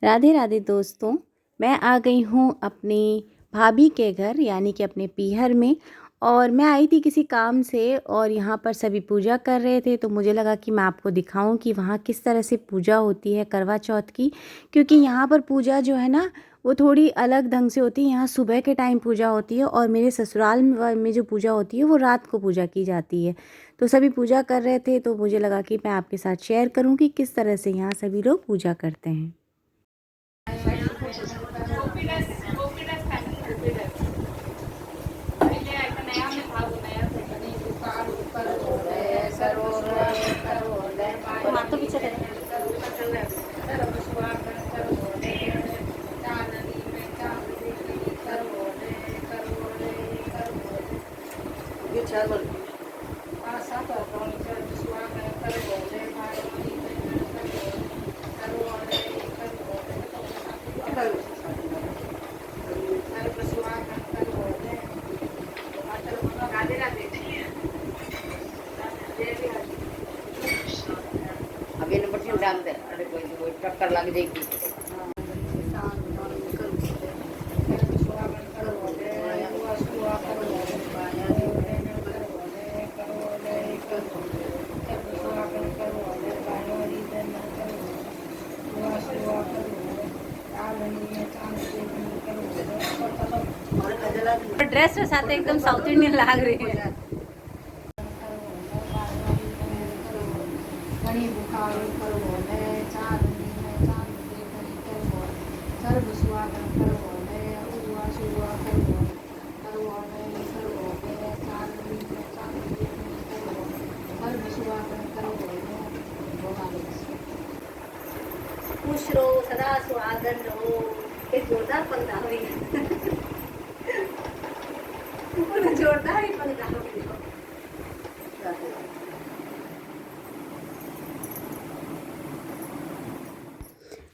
राधे राधे दोस्तों। मैं आ गई हूँ अपनी भाभी के घर यानी कि अपने पीहर में। और मैं आई थी किसी काम से और यहाँ पर सभी पूजा कर रहे थे, तो मुझे लगा कि मैं आपको दिखाऊं कि वहाँ किस तरह से पूजा होती है करवा चौथ की। क्योंकि यहाँ पर पूजा जो है ना, वो थोड़ी अलग ढंग से होती है। यहाँ सुबह के टाइम पूजा होती है और मेरे ससुराल में जो पूजा होती है वो रात को पूजा की जाती है। तो सभी पूजा कर रहे थे, तो मुझे लगा कि मैं आपके साथ शेयर करूँ कि किस तरह से यहाँ सभी लोग पूजा करते हैं। तो पीछे अब ये नंबर तीन डाल दे, अरे कोई टक्कर लग जाएगी। ड्रेस के साथ एकदम साउथ इंडियन लग रही है। खुश रहो, सदा सुहागन रहो। ये जोरदार पंखा हुई जोरदार ही पंखा हुई।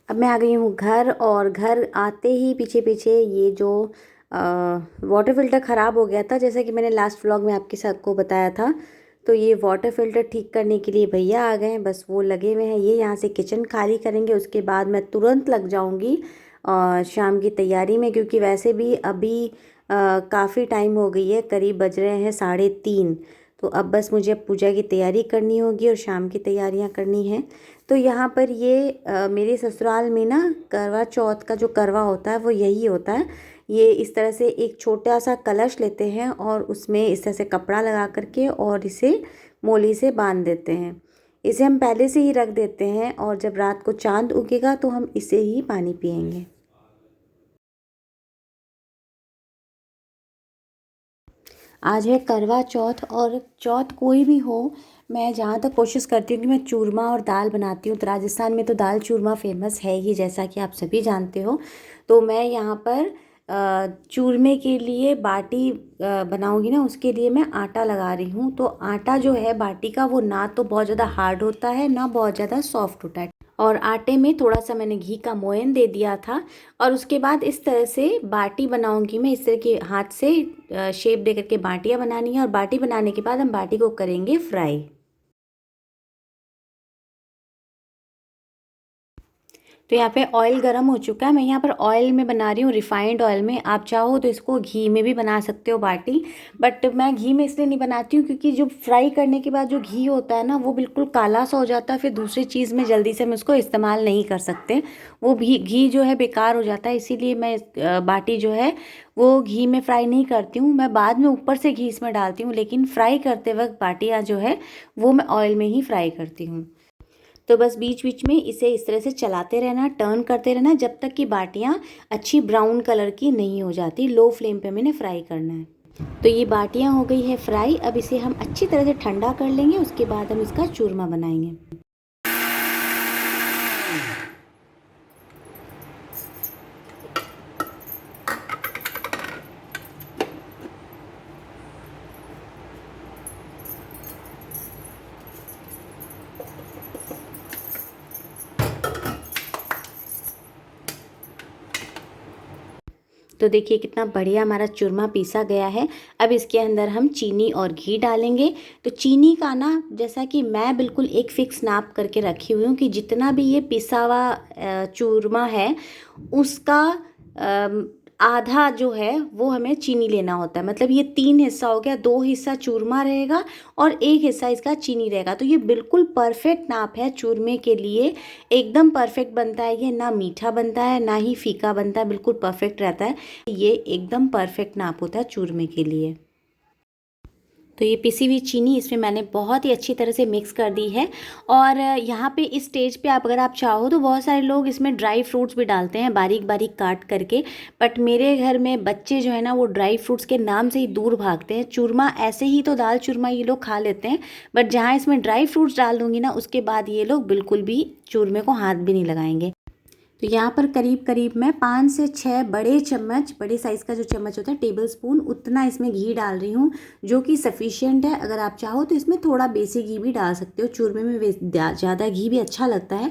अब मैं आ गई हूँ घर, और घर आते ही पीछे पीछे ये जो वाटर फ़िल्टर ख़राब हो गया था, जैसा कि मैंने लास्ट व्लॉग में आपके साथ को बताया था। तो ये वाटर फ़िल्टर ठीक करने के लिए भैया आ गए हैं, बस वो लगे हुए हैं। ये यहाँ से किचन खाली करेंगे, उसके बाद मैं तुरंत लग जाऊँगी शाम की तैयारी में। क्योंकि वैसे भी अभी काफ़ी टाइम हो गई है, करीब बज रहे हैं 3:30। तो अब बस मुझे पूजा की तैयारी करनी होगी और शाम की तैयारियां करनी है। तो यहाँ पर ये मेरे ससुराल में ना करवा चौथ का जो करवा होता है वो यही होता है। ये इस तरह से एक छोटा सा कलश लेते हैं और उसमें इस तरह से कपड़ा लगा करके और इसे मोली से बांध देते हैं। इसे हम पहले से ही रख देते हैं और जब रात को चांद उगेगा तो हम इसे ही पानी पिएंगे। आज है करवा चौथ, और चौथ कोई भी हो, मैं जहाँ तक कोशिश करती हूँ कि मैं चूरमा और दाल बनाती हूँ। तो राजस्थान में तो दाल चूरमा फेमस है ही, जैसा कि आप सभी जानते हो। तो मैं यहाँ पर चूरमे के लिए बाटी बनाऊँगी ना, उसके लिए मैं आटा लगा रही हूँ। तो आटा जो है बाटी का, वो ना तो बहुत ज़्यादा हार्ड होता है ना बहुत ज़्यादा सॉफ्ट होता है। और आटे में थोड़ा सा मैंने घी का मोयन दे दिया था। और उसके बाद इस तरह से बाटी बनाऊंगी मैं। इस तरह के हाथ से शेप दे करके बाटियाँ बनानी है, और बाटी बनाने के बाद हम बाटी को करेंगे फ्राई। तो यहाँ पे ऑयल गरम हो चुका है। मैं यहाँ पर ऑयल में बना रही हूँ, रिफाइंड ऑयल में। आप चाहो तो इसको घी में भी बना सकते हो बाटी, बट मैं घी में इसलिए नहीं बनाती हूँ क्योंकि जो फ्राई करने के बाद जो घी होता है ना, वो बिल्कुल काला सा हो जाता है। फिर दूसरी चीज़ में जल्दी से हम उसको इस्तेमाल नहीं कर सकते। वो भी घी जो है बेकार हो जाता है। इसीलिए मैं बाटी जो है वो घी में फ्राई नहीं करती हूँ। मैं बाद में ऊपर से घी इसमें डालती हूँ, लेकिन फ्राई करते वक्त बाटियाँ जो है वो मैं ऑयल में ही फ्राई करती हूँ। तो बस बीच बीच में इसे इस तरह से चलाते रहना, टर्न करते रहना, जब तक कि बाटियाँ अच्छी ब्राउन कलर की नहीं हो जाती। लो फ्लेम पे मैंने फ्राई करना है। तो ये बाटियाँ हो गई है फ्राई। अब इसे हम अच्छी तरह से ठंडा कर लेंगे, उसके बाद हम इसका चूरमा बनाएंगे। तो देखिए कितना बढ़िया हमारा चूरमा पीसा गया है। अब इसके अंदर हम चीनी और घी डालेंगे। तो चीनी का ना, जैसा कि मैं बिल्कुल एक फ़िक्स नाप करके रखी हुई हूँ कि जितना भी ये पिसा हुआ चूरमा है उसका आधा जो है वो हमें चीनी लेना होता है। मतलब ये 3 हिस्सा हो गया, 2 हिस्सा चूरमा रहेगा और 1 हिस्सा इसका चीनी रहेगा। तो ये बिल्कुल परफेक्ट नाप है चूरमे के लिए, एकदम परफेक्ट बनता है ये, ना मीठा बनता है ना ही फीका बनता है, बिल्कुल परफेक्ट रहता है। ये एकदम परफेक्ट नाप होता है चूरमे के लिए। तो ये पिसी हुई चीनी इसमें मैंने बहुत ही अच्छी तरह से मिक्स कर दी है। और यहाँ पे इस स्टेज पे आप, अगर आप चाहो तो बहुत सारे लोग इसमें ड्राई फ्रूट्स भी डालते हैं बारीक बारीक काट करके। बट मेरे घर में बच्चे जो है ना वो ड्राई फ्रूट्स के नाम से ही दूर भागते हैं। चूरमा ऐसे ही तो दाल चूरमा ये लोग खा लेते हैं, बट जहाँ इसमें ड्राई फ्रूट्स डाल दूँगी ना उसके बाद ये लोग बिल्कुल भी चूरमे को हाथ भी नहीं लगाएंगे। तो यहाँ पर करीब करीब मैं 5 से 6 बड़े चम्मच, बड़े साइज़ का जो चम्मच होता है टेबल स्पून, उतना इसमें घी डाल रही हूँ, जो कि सफिशिएंट है। अगर आप चाहो तो इसमें थोड़ा बेसिक घी भी डाल सकते हो, चूरमे में ज़्यादा घी भी अच्छा लगता है।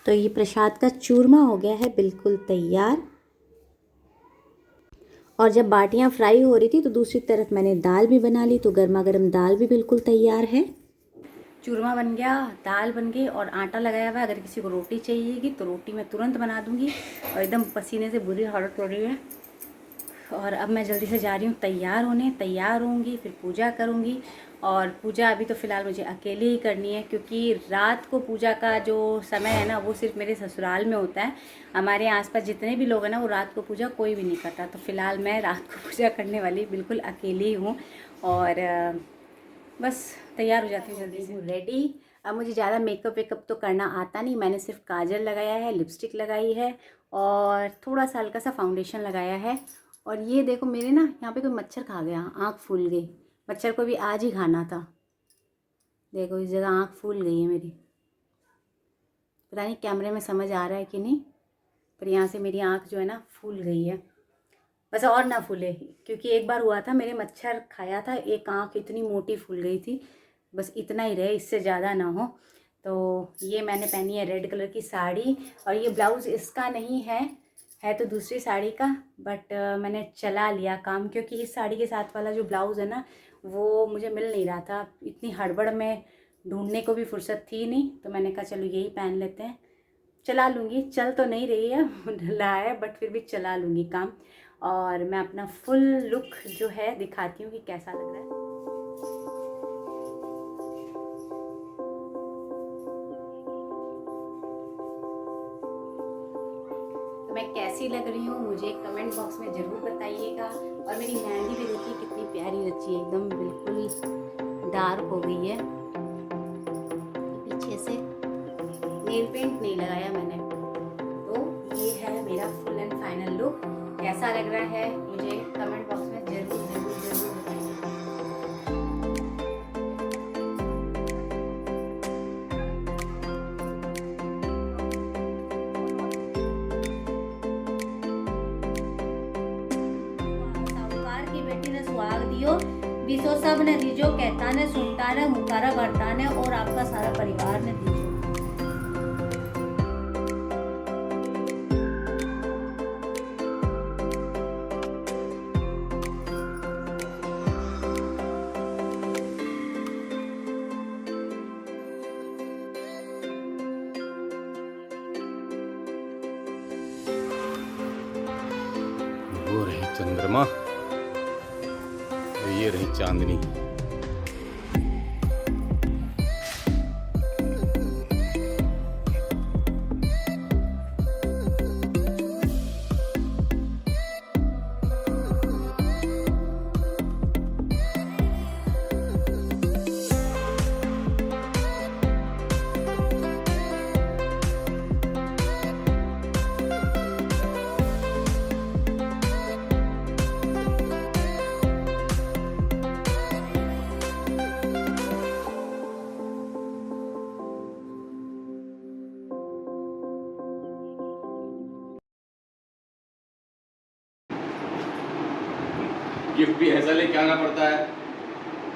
तो ये प्रसाद का चूरमा हो गया है बिल्कुल तैयार। और जब बाटियाँ फ्राई हो रही थी तो दूसरी तरफ मैंने दाल भी बना ली, तो गर्मा गर्म दाल भी बिल्कुल तैयार है। चूरमा बन गया, दाल बन गई और आटा लगाया हुआ है। अगर किसी को रोटी चाहिएगी तो रोटी मैं तुरंत बना दूंगी। और एकदम पसीने से बुरी हालत हो रही है। और अब मैं जल्दी से जा रही हूँ तैयार होने, तैयार होंगी फिर पूजा करूँगी। और पूजा अभी तो फ़िलहाल मुझे अकेले ही करनी है, क्योंकि रात को पूजा का जो समय है ना वो सिर्फ मेरे ससुराल में होता है। हमारे आसपास जितने भी लोग हैं ना वो रात को पूजा कोई भी नहीं करता। तो फ़िलहाल मैं रात को पूजा करने वाली बिल्कुल अकेली ही हूँ। और बस तैयार हो जाती हूँ जल्दी से, रेडी। अब मुझे ज़्यादा मेकअप वेकअप तो करना आता नहीं, मैंने सिर्फ काजल लगाया है, लिपस्टिक लगाई है और थोड़ा सा हल्का सा फाउंडेशन लगाया है। और ये देखो मेरे ना यहाँ पे कोई मच्छर खा गया, आँख फूल गई। मच्छर को भी आज ही खाना था। देखो इस जगह आँख फूल गई है मेरी, पता नहीं कैमरे में समझ आ रहा है कि नहीं, पर यहाँ से मेरी आँख जो है ना फूल गई है। बस और ना फूले, क्योंकि एक बार हुआ था मेरे मच्छर खाया था, एक आँख इतनी मोटी फूल गई थी। बस इतना ही रहे, इससे ज़्यादा ना हो। तो ये मैंने पहनी है रेड कलर की साड़ी, और ये ब्लाउज़ इसका नहीं है तो दूसरी साड़ी का, बट मैंने चला लिया काम, क्योंकि इस साड़ी के साथ वाला जो ब्लाउज़ है ना वो मुझे मिल नहीं रहा था। इतनी हड़बड़ में ढूंढने को भी फुर्सत थी नहीं, तो मैंने कहा चलो यही पहन लेते हैं, चला लूँगी। चल तो नहीं रही है ढला है, बट फिर भी चला लूँगी काम। और मैं अपना फुल लुक जो है दिखाती हूँ कि कैसा लग रहा है। तो मैं कैसी लग रही हूँ मुझे कमेंट बॉक्स में ज़रूर बताइएगा। और मेरी मेहंदी भी देखिए कितनी प्यारी रची है, एकदम बिल्कुल डार्क हो गई है। पीछे से नेल पेंट नहीं लगाया मैंने। तो ये है मेरा फुल एंड फाइनल लुक। कैसा लग रहा है मुझे कमेंट बॉक्स में जरूर जरूर जरूर बताइएगा। साहूकार की बेटी ने सुहाग दियो, विसो सब ने दीजो, कहता ने सुनता ने मुकारा भरता ने, और आपका सारा परिवार ने दीजो। वो रही चंद्रमा, ये रही चांदनी। गिफ्ट भी ऐसा लेके आना पड़ता है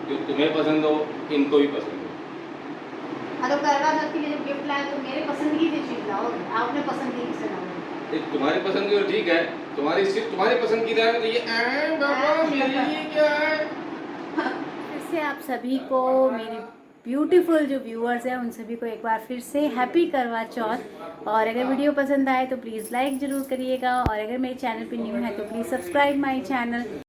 जो तुम्हें पसंद हो, इनको भी पसंद हो। तो करवा चौथ के लिए जब गिफ्ट लाए तो मेरे पसंद की चीज लाओ, आपने पसंद की किसे लाओ। ये तुम्हारी पसंद की तो ठीक है, तुम्हारी सिर्फ तुम्हारी पसंद की रहने तो ये बाबा मेरे लिए क्या है। फिर से आप सभी को, मेरे ब्यूटीफुल जो व्यूअर्स हैं उन सभी को एक बार फिर से हैप्पी करवा चौथ। और अगर वीडियो पसंद आए तो प्लीज़ लाइक ज़रूर करिएगा, और अगर मेरे चैनल पे न्यू है तो प्लीज़ सब्सक्राइब माय चैनल।